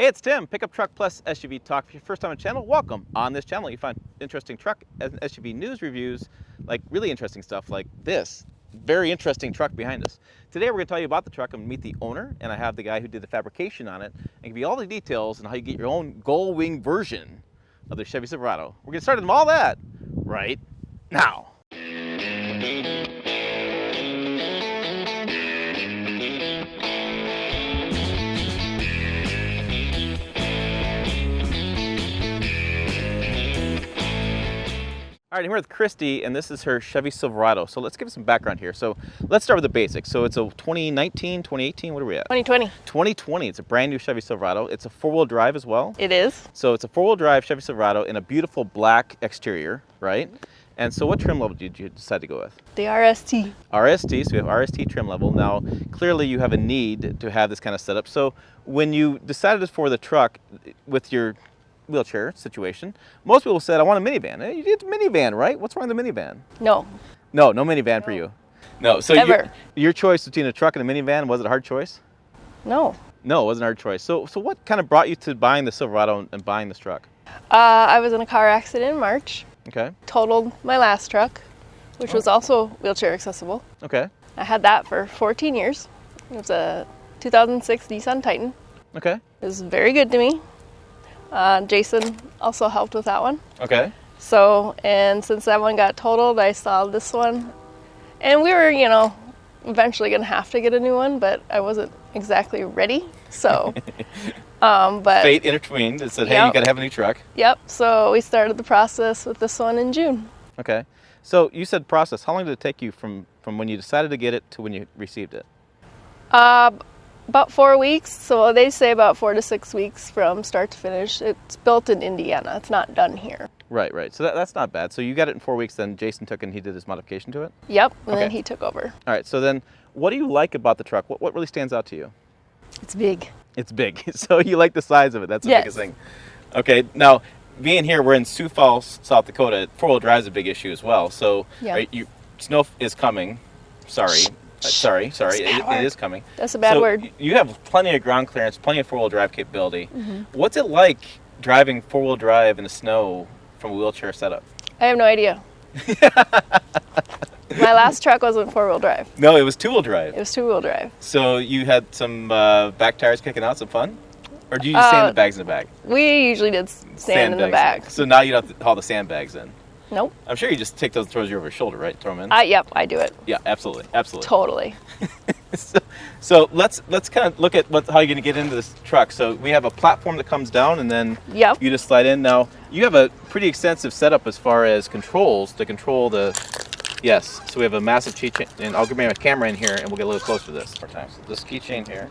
Hey, it's Tim, Pickup Truck Plus SUV Talk. If you're first time on the channel, welcome. On this channel, you find interesting truck and SUV news reviews, like really interesting stuff like this very interesting truck behind us. Today, we're going to tell you about the truck and meet the owner, and I have the guy who did the fabrication on it and give you all the details on how you get your own Gull wing version of the Chevy Silverado. We're going to start on all that right now. All right, I'm here with Christy, and this is her Chevy Silverado. So let's give it some background here. So let's start with the basics. So it's a 2019, 2018, what are we at? 2020. 2020, it's a brand new Chevy Silverado. It's a four-wheel drive as well. It is. So it's a four-wheel drive Chevy Silverado in a beautiful black exterior, right? And so what trim level did you decide to go with? The RST. RST, so we have RST trim level. Now, clearly you have a need to have this kind of setup. So when you decided for the truck with your wheelchair situation, most people said, I want a minivan. Hey, you did a minivan, right? What's wrong with the minivan? No. No minivan for you. No, so your choice between a truck and a minivan, was it a hard choice? No. No, it wasn't a hard choice. So what kind of brought you to buying the Silverado and buying this truck? I was in a car accident in March. Okay. Totaled my last truck, which was also wheelchair accessible. Okay. I had that for 14 years. It was a 2006 Nissan Titan. Okay. It was very good to me. Jason also helped with that one. Okay. So, and since that one got totaled, I saw this one. And we were, eventually going to have to get a new one, but I wasn't exactly ready. So, but fate intervened and said, hey, you got to have a new truck. Yep. So we started the process with this one in June. Okay. So you said process. How long did it take you from when you decided to get it to when you received it? About 4 weeks. So they say about 4 to 6 weeks from start to finish. It's built in Indiana. It's not done here. Right. So that's not bad. So you got it in 4 weeks, then Jason took it and he did his modification to it? Yep. And then he took over. All right. So then what do you like about the truck? What really stands out to you? It's big. It's big. So you like the size of it. That's the Yes. biggest thing. Okay. Now, being here, we're in Sioux Falls, South Dakota. Four-wheel drive is a big issue as well. So snow is coming. Sorry. It is coming. That's a bad word. You have plenty of ground clearance, plenty of four-wheel drive capability. Mm-hmm. What's it like driving four-wheel drive in the snow from a wheelchair setup? I have no idea. My last truck wasn't four-wheel drive. No, it was two-wheel drive. It was two-wheel drive. So you had some back tires kicking out, some fun? Or do you use sandbags in the back? We usually did sand in the back. So now you don't have to haul the sandbags in? Nope. I'm sure you just take those, throws you over your shoulder, right? Throw them in? Yep, I do it. Yeah, absolutely. Totally. So let's kind of look at how you're going to get into this truck. So we have a platform that comes down, and then you just slide in. Now, you have a pretty extensive setup as far as controls to control the... Yes, so we have a massive keychain, and I'll bring my camera in here, and we'll get a little closer to this. So this keychain here.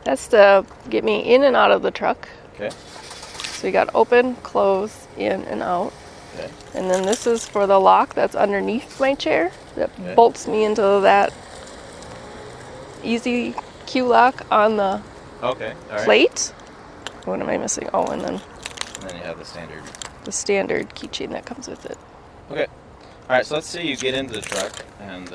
That's to get me in and out of the truck. Okay. So you got open, close, in and out. Okay. And then this is for the lock that's underneath my chair that bolts me into that easy Q lock on the plate. What am I missing? Oh, and then you have the standard keychain that comes with it. Okay. All right, so let's say you get into the truck and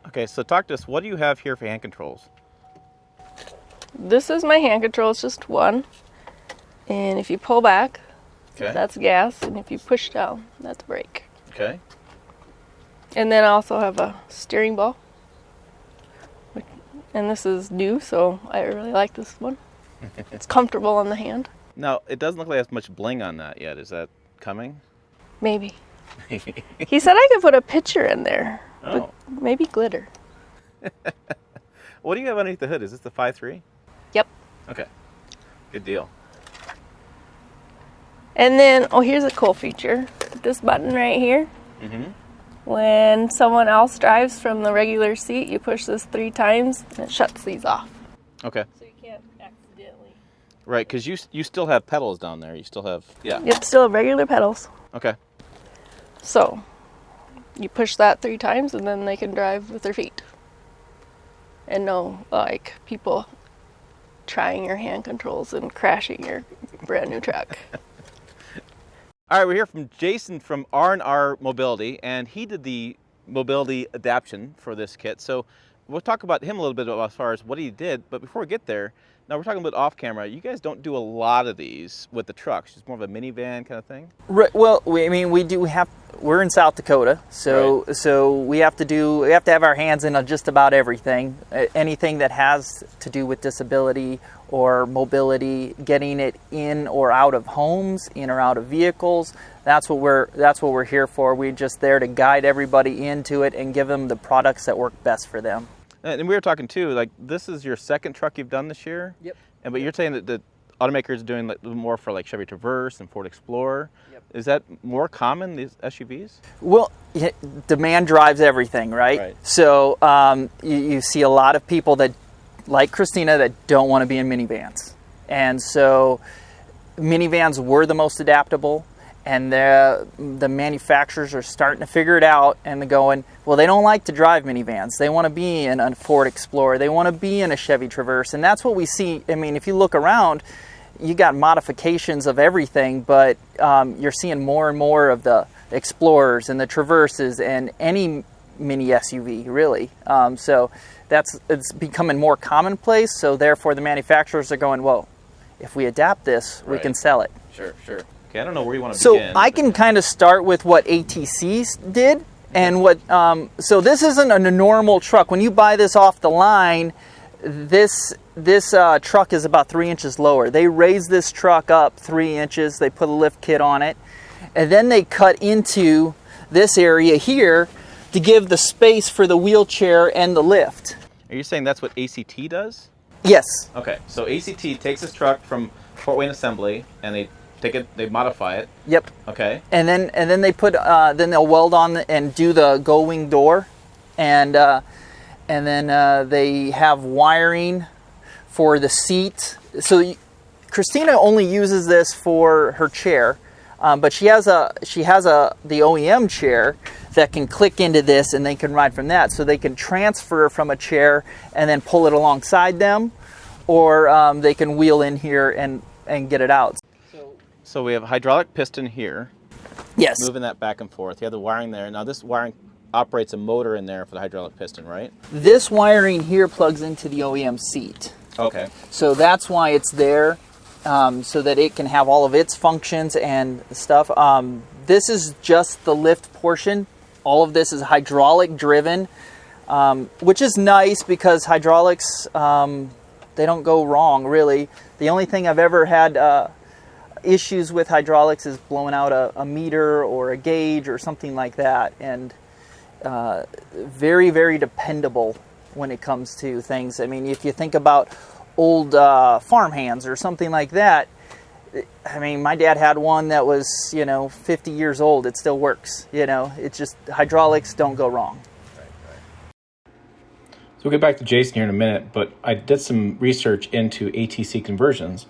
okay, so talk to us. What do you have here for hand controls? This is my hand control. It's just one. And if you pull back, that's gas. And if you push down, that's brake. Okay. And then I also have a steering ball. And this is new, so I really like this one. It's comfortable on the hand. Now, it doesn't look like there's much bling on that yet. Is that coming? Maybe. He said I could put a picture in there. Oh. But maybe glitter. What do you have underneath the hood? Is this the 5.3? Yep. Okay. Good deal. And then, oh, here's a cool feature. This button right here. Mm-hmm. When someone else drives from the regular seat, you push this 3 times and it shuts these off. Okay. So you can't accidentally. Right, because you still have pedals down there. You still have, yeah. Yep, still have regular pedals. Okay. So you push that 3 times and then they can drive with their feet. And no, like, people trying your hand controls and crashing your brand new truck. All right, we're here from Jason from R&R Mobility, and he did the mobility adaption for this kit. So we'll talk about him a little bit as far as what he did, but before we get there, now we're talking about off camera. You guys don't do a lot of these with the trucks. It's more of a minivan kind of thing? Right, well, we do have. We're in South Dakota, so Right. so we have to have our hands in on just about everything. Anything that has to do with disability or mobility, getting it in or out of homes, in or out of vehicles. That's what we're here for. We're just there to guide everybody into it and give them the products that work best for them. And we were talking too, like this is your second truck you've done this year? Yep. But you're saying that the automakers are doing like more for like Chevy Traverse and Ford Explorer. Yep. Is that more common, these SUVs? Well, demand drives everything, right? Right. So you see a lot of people that, like Christina, that don't want to be in minivans. And so minivans were the most adaptable, and the manufacturers are starting to figure it out, and they're going, well, they don't like to drive minivans. They want to be in a Ford Explorer. They want to be in a Chevy Traverse. And that's what we see. I mean, if you look around, you got modifications of everything, but you're seeing more and more of the Explorers and the Traverses and any mini SUV, really. So it's becoming more commonplace. So therefore, the manufacturers are going, well, if we adapt this, we Right. can sell it. Sure. Okay, I don't know where you want to So begin. I can kind of start with what ATC did, and what. So this isn't a normal truck. When you buy this off the line, this truck is about 3 inches lower. They raised this truck up 3 inches. They put a lift kit on it, and then they cut into this area here to give the space for the wheelchair and the lift. Are you saying that's what ACT does? Yes. Okay, so ACT takes this truck from Fort Wayne Assembly and they modify it. Yep. Okay. And then they put then they'll weld on and do the gull wing door, and then they have wiring for the seat. So Christina only uses this for her chair, but she has the OEM chair that can click into this, and they can ride from that. So they can transfer from a chair and then pull it alongside them, or they can wheel in here and get it out. So we have a hydraulic piston here, Yes. moving that back and forth. You have the wiring there. Now this wiring operates a motor in there for the hydraulic piston, right? This wiring here plugs into the OEM seat. Okay. So that's why it's there, so that it can have all of its functions and stuff. This is just the lift portion. All of this is hydraulic driven, which is nice because hydraulics, they don't go wrong, really. The only thing I've ever had issues with hydraulics is blowing out a meter or a gauge or something like that. And very, very dependable when it comes to things. I mean, if you think about old farm hands or something like that, I mean, my dad had one that was, 50 years old. It still works. It's just hydraulics don't go wrong. So we'll get back to Jason here in a minute, but I did some research into ATC conversions.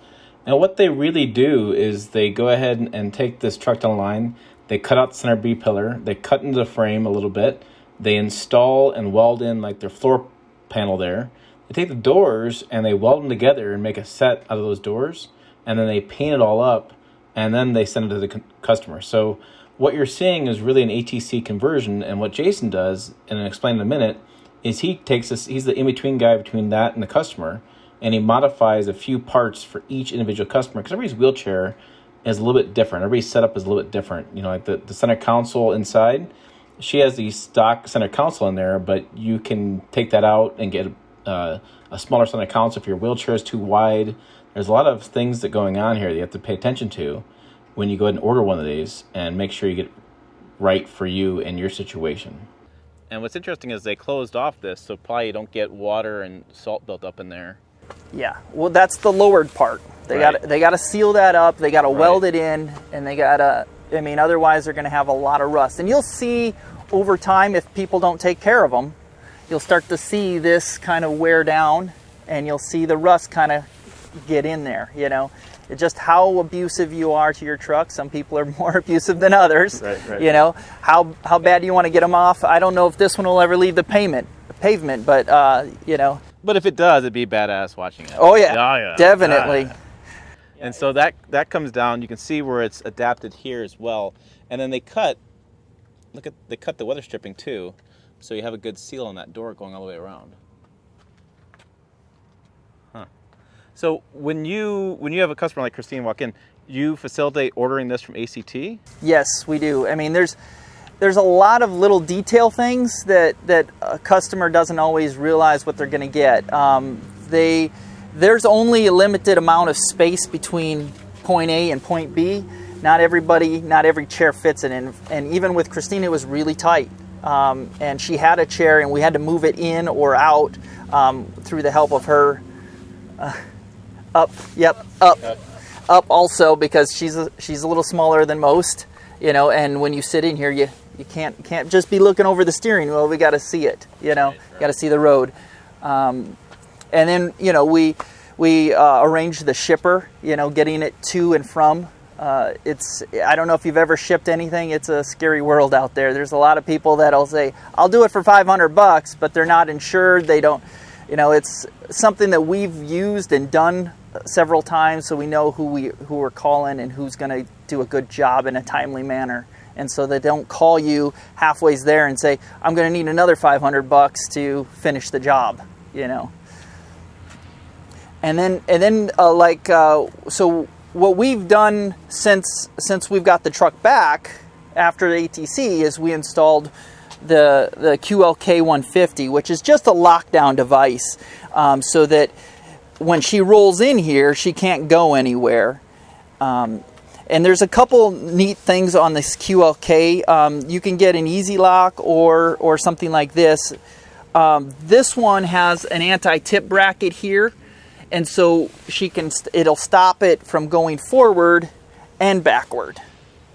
Now what they really do is they go ahead and take this truck down the line, they cut out the center B pillar, they cut into the frame a little bit, they install and weld in like their floor panel there. They take the doors and they weld them together and make a set out of those doors, and then they paint it all up, and then they send it to the customer. So what you're seeing is really an ATC conversion, and what Jason does, and I'll explain in a minute, is he takes this, he's the in-between guy between that and the customer, and he modifies a few parts for each individual customer, because everybody's wheelchair is a little bit different. Everybody's setup is a little bit different. Like the center console inside, she has the stock center console in there, but you can take that out and get a smaller center counts if your wheelchair is too wide. There's a lot of things that going on here that you have to pay attention to when you go ahead and order one of these, and make sure you get right for you and your situation. And what's interesting is they closed off this, so probably you don't get water and salt built up in there. Yeah, well, that's the lowered part. They got to seal that up. They got to weld it in, and they got to. I mean, otherwise they're going to have a lot of rust. And you'll see over time, if people don't take care of them, you'll start to see this kind of wear down, and you'll see the rust kind of get in there. You know, it's just how abusive you are to your truck. Some people are more abusive than others. Right. You know, how bad do you want to get them off? I don't know if this one will ever leave the pavement, but you know. But if it does, it'd be badass watching it. Oh yeah, definitely. And so that comes down. You can see where it's adapted here as well. And then they cut the weather stripping too, so you have a good seal on that door going all the way around. Huh. So when you have a customer like Christine walk in, you facilitate ordering this from ACT? Yes, we do. I mean, there's a lot of little detail things that a customer doesn't always realize what they're going to get. There's only a limited amount of space between point A and point B. Not every chair fits it in. And even with Christine, it was really tight. And she had a chair, and we had to move it in or out through the help of her. Up also, because she's a little smaller than most, you know. And when you sit in here, you can't just be looking over the steering wheel. We got to see it, you know. Got to see the road. And then, you know, we arranged the shipper, you know, getting it to and from. I don't know if you've ever shipped anything. It's a scary world out there. There's a lot of people that'll say, I'll do it for $500, but they're not insured. They don't, you know, it's something that we've used and done several times, so we know who we're calling and who's going to do a good job in a timely manner. And so they don't call you halfway there and say, I'm going to need another $500 to finish the job, you know. And then so what we've done since we've got the truck back after the ATC is we installed the QLK 150, which is just a lockdown device, so that when she rolls in here, she can't go anywhere. And there's a couple neat things on this QLK. You can get an easy lock or something like this. This one has an anti-tip bracket here. And so it'll stop it from going forward and backward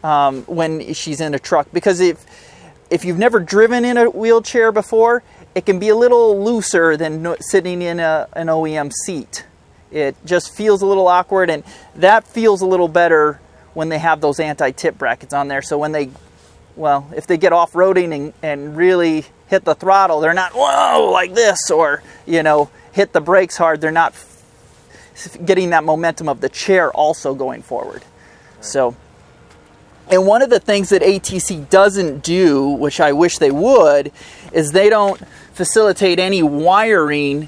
when she's in a truck. Because if you've never driven in a wheelchair before, it can be a little looser than sitting in an OEM seat. It just feels a little awkward, and that feels a little better when they have those anti-tip brackets on there. So if they get off-roading and really hit the throttle, they're not, whoa, like this, or, you know, hit the brakes hard, they're not getting that momentum of the chair also going forward. So, and one of the things that ATC doesn't do, which I wish they would, is they don't facilitate any wiring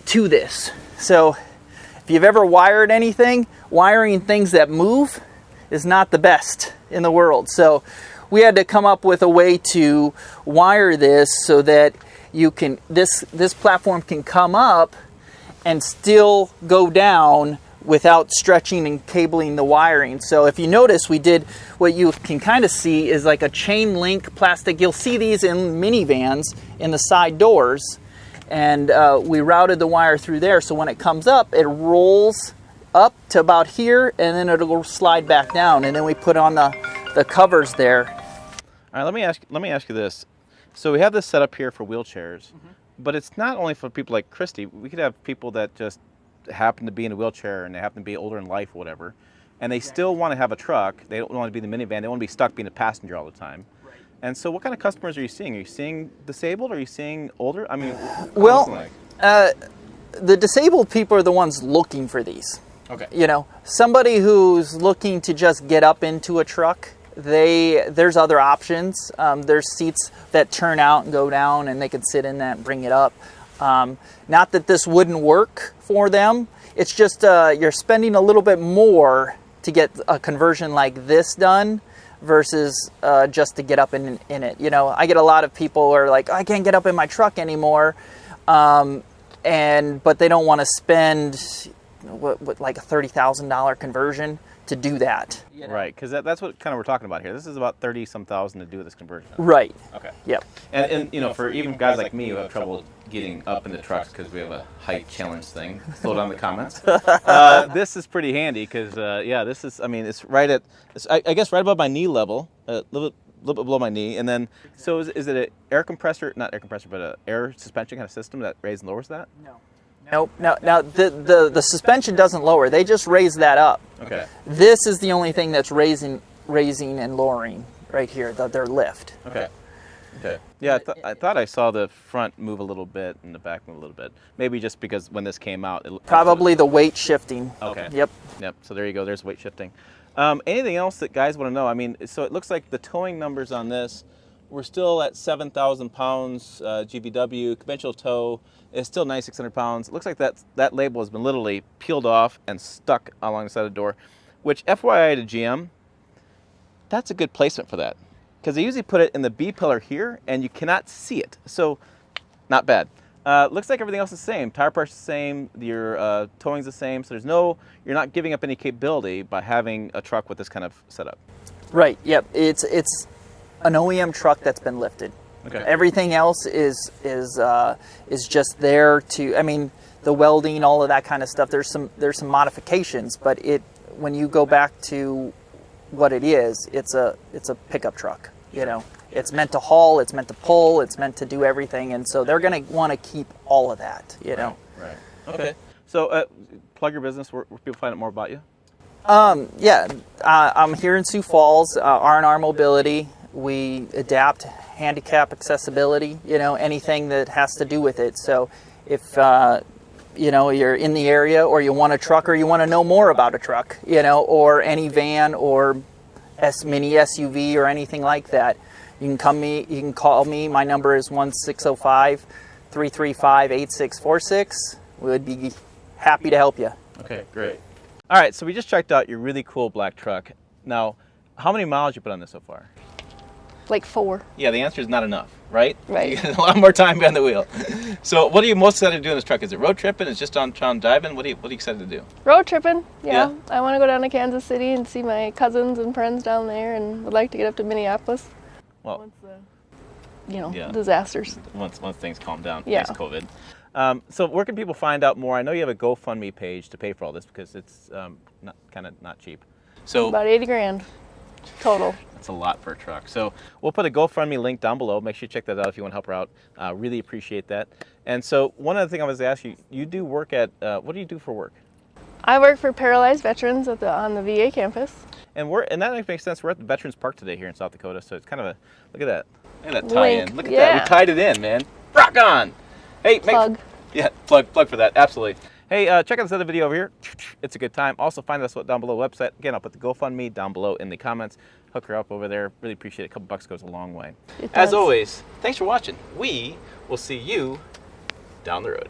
to this. So if you've ever wired anything, wiring things that move is not the best in the world. So we had to come up with a way to wire this so that this platform can come up and still go down without stretching and cabling the wiring. So if you notice, we did what you can kind of see is like a chain link plastic. You'll see these in minivans in the side doors. And we routed the wire through there, so when it comes up, it rolls up to about here, and then it'll slide back down. And then we put on the covers there. All right, let me ask you this. So we have this set up here for wheelchairs. But it's not only for people like Christy. We could have people that just happen to be in a wheelchair and they happen to be older in life or whatever, and they still want to have a truck. They don't want to be in the minivan. They want to be stuck being a passenger all the time. Right. And so what kind of customers are you seeing? Are you seeing disabled? Are you seeing older? I mean, the disabled people are the ones looking for these. Okay. You know, somebody who's looking to just get up into a truck, there's other options. There's seats that turn out and go down, and they can sit in that and bring it up. Not that this wouldn't work for them. It's just you're spending a little bit more to get a conversion like this done versus just to get up in it. You know, I get a lot of people who are like, I can't get up in my truck anymore. but they don't want to spend what like a $30,000 conversion to do that. Right, because that's what kind of we're talking about here. This is about 30-some thousand to do this conversion. Right. Okay. Yep. And you know, for even guys like me who have trouble getting up in the trucks because we have a height challenge thing, slow down the comments. This is pretty handy because yeah, this is, I mean, it's right at, I guess right above my knee level, a little bit below my knee, and then so is it an air compressor, not air compressor, but an air suspension kind of system that raises and lowers that? No. Nope. Now the suspension doesn't lower. They just raise that up. Okay. This is the only thing that's raising and lowering right here, their lift. Okay. Okay. Yeah, I thought I saw the front move a little bit and the back move a little bit. Maybe just because when this came out, Probably the weight shifting. Okay. Yep. Yep. So there you go. There's weight shifting. Anything else that guys want to know? I mean, so it looks like the towing numbers on this, we're still at 7,000 pounds GVW. Conventional tow is still 9,600 pounds. It looks like that label has been literally peeled off and stuck along the side of the door, which FYI to GM, that's a good placement for that. Because they usually put it in the B pillar here, and you cannot see it. So, not bad. Looks like everything else is the same. Tire pressure's the same. Your towing's the same. So you're not giving up any capability by having a truck with this kind of setup. Right. Yep. It's an OEM truck that's been lifted. Okay. Everything else is just there to. I mean, the welding, all of that kind of stuff. There's some modifications, but when you go back to what it is, it's a pickup truck. You know, it's meant to haul, it's meant to pull, it's meant to do everything, and so they're going to want to keep all of that. You know. Right. Okay. So plug your business. Where people find out more about you? Yeah, I'm here in Sioux Falls. R&R Mobility. We adapt handicap accessibility. You know, anything that has to do with it. So if you know, you're in the area, or you want a truck, or you want to know more about a truck, you know, or any van or mini SUV or anything like that, you can call me. My number is 1-605-335-8646. We would be happy to help you. Okay, great. All right, so we just checked out your really cool black truck. Now, how many miles you put on this so far? Like 4. Yeah, the answer is not enough, right? Right. You got a lot more time behind the wheel. So what are you most excited to do in this truck? Is it road tripping? Is it just on driving? What are you excited to do? Road tripping, Yeah. I want to go down to Kansas City and see my cousins and friends down there, and would like to get up to Minneapolis. Well, Once the, Yeah. disasters. once things calm down, Yeah. thanks COVID. So where can people find out more? I know you have a GoFundMe page to pay for all this because it's not cheap. So About 80 grand total. that's a lot for a truck. So we'll put a GoFundMe link down below. Make sure you check that out if you want to help her out. Really appreciate that. And so one other thing I was to ask you, you do work at, what do you do for work? I work for paralyzed veterans on the VA campus. And that makes sense. We're at the Veterans Park today here in South Dakota, so it's kind of look at that. Look at that tie-in. Link. Look at Yeah. that. We tied it in, man. Rock on. Hey, Plug. plug for that. Absolutely. Hey, check out this other video over here. It's a good time. Also find us down below website. Again, I'll put the GoFundMe down below in the comments. Hook her up over there. Really appreciate it. A couple bucks goes a long way. It As does. always, thanks for watching. We will see you down the road.